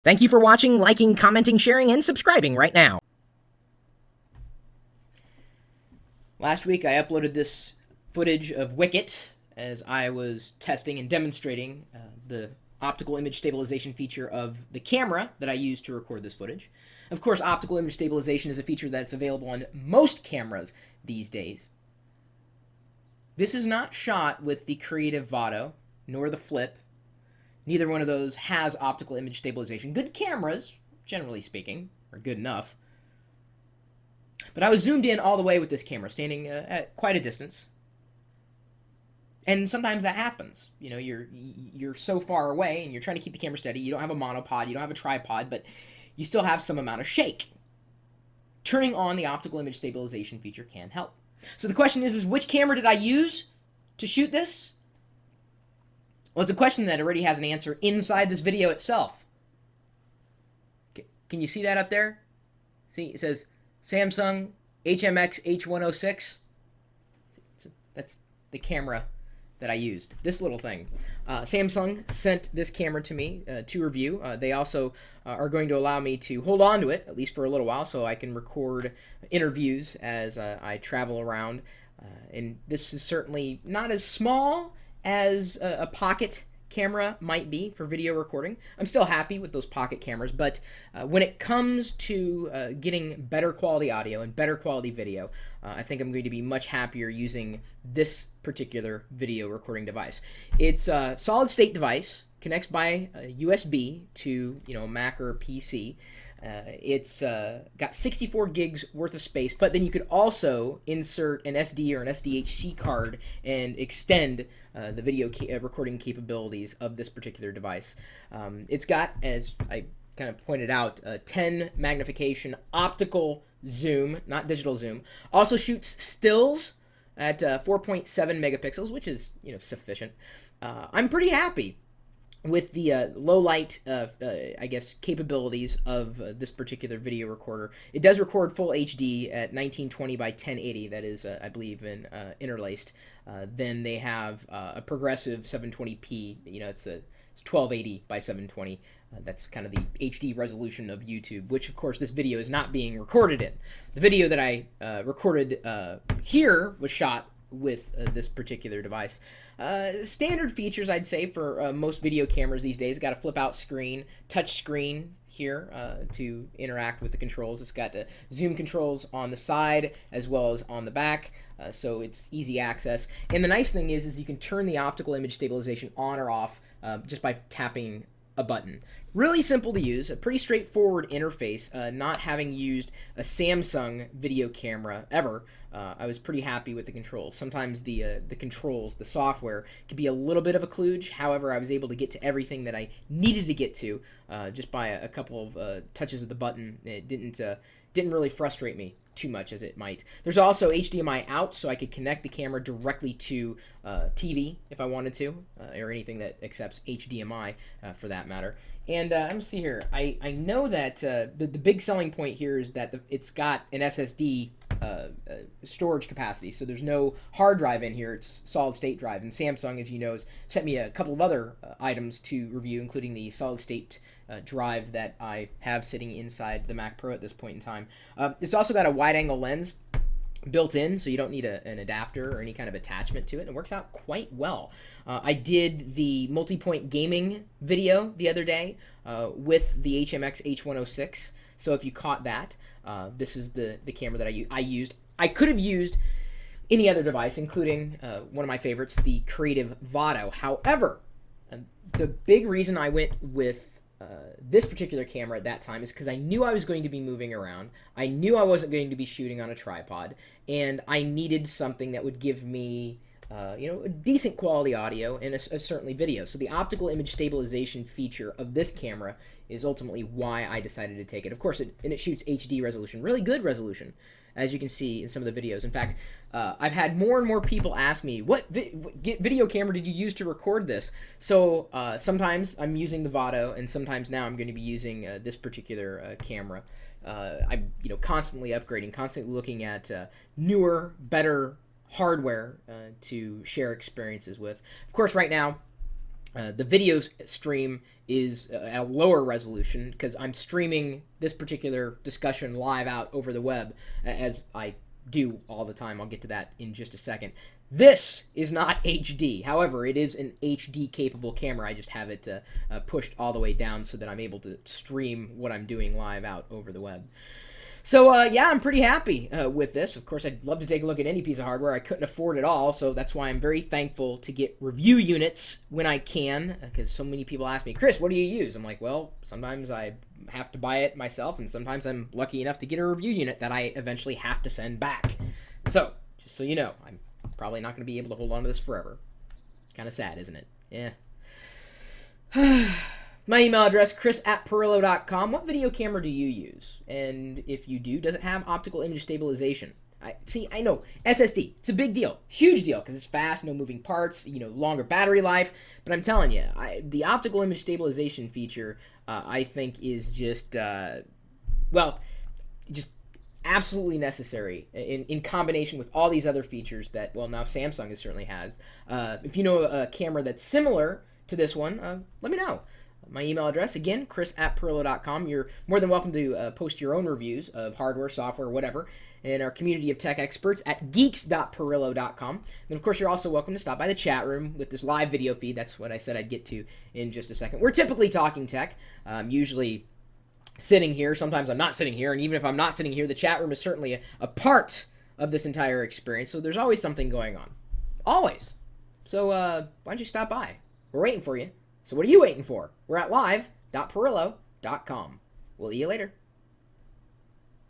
Thank you for watching, liking, commenting, sharing, and subscribing right now. Last week I uploaded this footage of Wicket as I was testing and demonstrating the optical image stabilization feature of the camera that I used to record this footage. Of course, optical image stabilization is a feature that's available on most cameras these days. This is not shot with the Creative Vado, nor the Flip. Neither one of those has optical image stabilization. Good cameras, generally speaking, are good enough. But I was zoomed in all the way with this camera, standing at quite a distance. And sometimes that happens. You know, you're so far away and you're trying to keep the camera steady. You don't have a monopod, you don't have a tripod, but you still have some amount of shake. Turning on the optical image stabilization feature can help. So the question is which camera did I use to shoot this? Well, it's a question that already has an answer inside this video itself. Can you see that up there? See, it says Samsung-hmx H106. That's the camera that I used. This little thing. Samsung sent this camera to me to review. They also are going to allow me to hold on to it, at least for a little while, so I can record interviews as I travel around. And this is certainly not as small as a pocket camera might be for video recording. I'm still happy with those pocket cameras, but when it comes to getting better quality audio and better quality video, I think I'm going to be much happier using this particular video recording device. It's a solid state device, connects by USB to a Mac or a PC. It's got 64 gigs worth of space, but then you could also insert an SD or an SDHC card and extend the video recording capabilities of this particular device. It's got, as I kind of pointed out, a 10 magnification optical zoom, not digital zoom. Also shoots stills at 4.7 megapixels, which is sufficient. I'm pretty happy with the low light, I guess, capabilities of this particular video recorder. It does record full HD at 1920 by 1080. That is, I believe, in interlaced. Then they have a progressive 720p. It's 1280 by 720. That's kind of the HD resolution of YouTube, which, of course, this video is not being recorded in. The video that I recorded here was shot with this particular device. Standard features, I'd say, for most video cameras these days. It's got a flip-out screen, touch screen here to interact with the controls. It's got the zoom controls on the side as well as on the back, so it's easy access. And the nice thing is you can turn the optical image stabilization on or off just by tapping a button. Really simple to use, a pretty straightforward interface. Not having used a Samsung video camera ever, I was pretty happy with the controls. Sometimes the controls, the software, can be a little bit of a kludge. However, I was able to get to everything that I needed to get to just by a couple of touches of the button. It didn't really frustrate me too much as it might. There's also Hdmi Out, so I could connect the camera directly to TV if I wanted to, or anything that accepts HDMI for that matter. And let me see here. I know that the big selling point here is that it's got an SSD storage capacity, so there's no hard drive in here. It's solid state drive. And Samsung, as you know, has sent me a couple of other items to review, including the solid state drive that I have sitting inside the Mac Pro at this point in time. It's also got a wide-angle lens built in, so you don't need an adapter or any kind of attachment to it. It works out quite well. I did the multi-point gaming video the other day with the HMX H106, so if you caught that, this is the camera that I used. I could have used any other device, including one of my favorites, the Creative Vado. However, the big reason I went with this particular camera at that time is because I knew I was going to be moving around. I knew I wasn't going to be shooting on a tripod, and I needed something that would give me a decent quality audio and certainly video. So the optical image stabilization feature of this camera is ultimately why I decided to take it. Of course, it shoots HD resolution, really good resolution, as you can see in some of the videos. In fact, I've had more and more people ask me, what video camera did you use to record this? So sometimes I'm using the Vado, and sometimes now I'm going to be using this particular camera. I'm constantly upgrading, constantly looking at newer, better hardware to share experiences with. Of course, right now, The video stream is at a lower resolution because I'm streaming this particular discussion live out over the web, as I do all the time. I'll get to that in just a second. This is not HD. However, it is an HD capable camera. I just have it pushed all the way down so that I'm able to stream what I'm doing live out over the web. So, yeah, I'm pretty happy with this. Of course, I'd love to take a look at any piece of hardware. I couldn't afford it all, so that's why I'm very thankful to get review units when I can, because so many people ask me, Chris, what do you use? I'm like, well, sometimes I have to buy it myself, and sometimes I'm lucky enough to get a review unit that I eventually have to send back. So, just so you know, I'm probably not going to be able to hold on to this forever. Kind of sad, isn't it? Yeah. My email address, chris@pirillo.com. What video camera do you use? And if you do, does it have optical image stabilization? I know, SSD, it's a big deal, huge deal, because it's fast, no moving parts, longer battery life, but I'm telling you, the optical image stabilization feature, I think is just, just absolutely necessary in combination with all these other features that, well, now Samsung certainly has. If you know a camera that's similar to this one, let me know. My email address, again, chris@pirillo.com. You're more than welcome to post your own reviews of hardware, software, whatever, in our community of tech experts at geeks.pirillo.com. And, of course, you're also welcome to stop by the chat room with this live video feed. That's what I said I'd get to in just a second. We're typically talking tech, usually sitting here. Sometimes I'm not sitting here, and even if I'm not sitting here, the chat room is certainly a part of this entire experience, so there's always something going on. Always. So why don't you stop by? We're waiting for you. So what are you waiting for? We're at live.pirillo.com. We'll see you later.